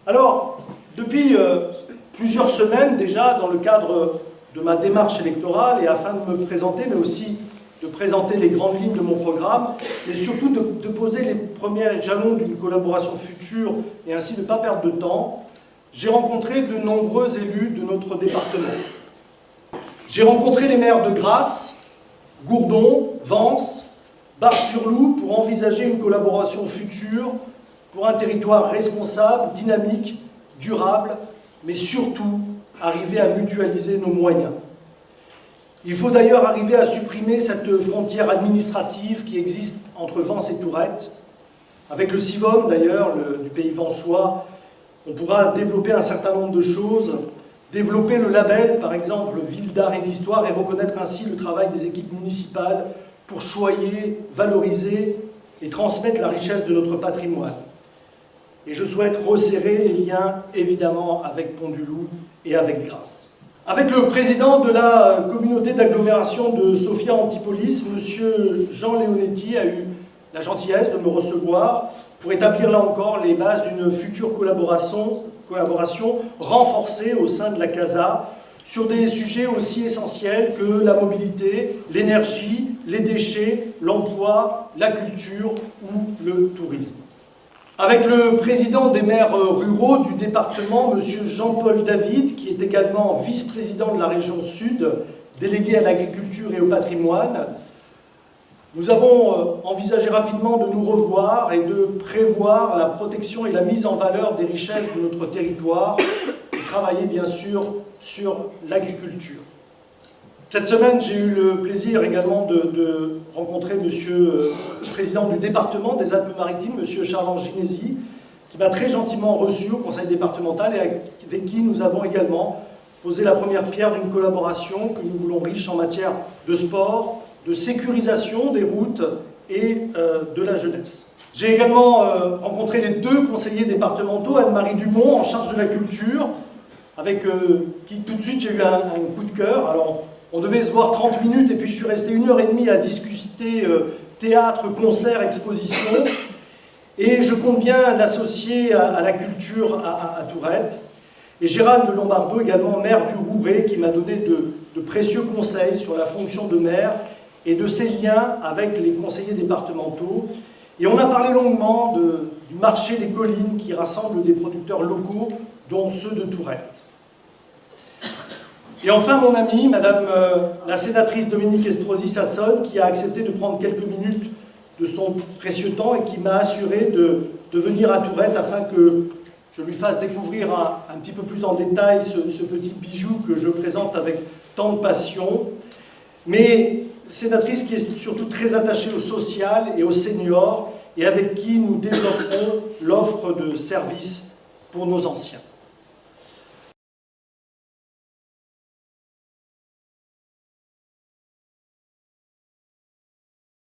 Alors, depuis plusieurs semaines déjà, dans le cadre de ma démarche électorale et afin de me présenter, mais aussi de présenter les grandes lignes de mon programme, et surtout de poser les premiers jalons d'une collaboration future et ainsi de ne pas perdre de temps, j'ai rencontré de nombreux élus de notre département. J'ai rencontré les maires de Grasse, Gourdon, Vence, Bar-sur-Loup pour envisager une collaboration future pour un territoire responsable, dynamique, durable, mais surtout arriver à mutualiser nos moyens. Il faut d'ailleurs arriver à supprimer cette frontière administrative qui existe entre Vence et Tourette. Avec le Sivom d'ailleurs, du pays vensois, on pourra développer un certain nombre de choses, développer le label, par exemple, Ville d'art et d'histoire, et reconnaître ainsi le travail des équipes municipales pour choyer, valoriser et transmettre la richesse de notre patrimoine. Et je souhaite resserrer les liens, évidemment, avec Pont-du-Loup et avec Grasse. Avec le président de la communauté d'agglomération de Sophia Antipolis, M. Jean Leonetti a eu la gentillesse de me recevoir pour établir là encore les bases d'une future collaboration renforcée au sein de la CASA sur des sujets aussi essentiels que la mobilité, l'énergie, les déchets, l'emploi, la culture ou le tourisme. Avec le président des maires ruraux du département, M. Jean-Paul David, qui est également vice-président de la région Sud, délégué à l'agriculture et au patrimoine, nous avons envisagé rapidement de nous revoir et de prévoir la protection et la mise en valeur des richesses de notre territoire et travailler bien sûr sur l'agriculture. Cette semaine, j'ai eu le plaisir également de rencontrer Monsieur le président du département des Alpes-Maritimes, Monsieur Charles Ginesi, qui m'a très gentiment reçu au conseil départemental et avec qui nous avons également posé la première pierre d'une collaboration que nous voulons riche en matière de sport, de sécurisation des routes et de la jeunesse. J'ai également rencontré les deux conseillers départementaux, Anne-Marie Dumont en charge de la culture, avec qui tout de suite j'ai eu un coup de cœur. Alors, on devait se voir 30 minutes et puis je suis resté 1h30 à discuter théâtre, concert, exposition. Et je compte bien l'associer à la culture à Tourette. Et Gérald Lombardo, également maire du Rouret, qui m'a donné de précieux conseils sur la fonction de maire et de ses liens avec les conseillers départementaux. Et on a parlé longuement du marché des collines qui rassemble des producteurs locaux, dont ceux de Tourette. Et enfin, mon amie, Madame la sénatrice Dominique Estrosi-Sassonne, qui a accepté de prendre quelques minutes de son précieux temps et qui m'a assuré de venir à Tourette afin que je lui fasse découvrir un petit peu plus en détail ce petit bijou que je présente avec tant de passion. Mais sénatrice qui est surtout très attachée au social et aux seniors et avec qui nous développerons l'offre de services pour nos anciens.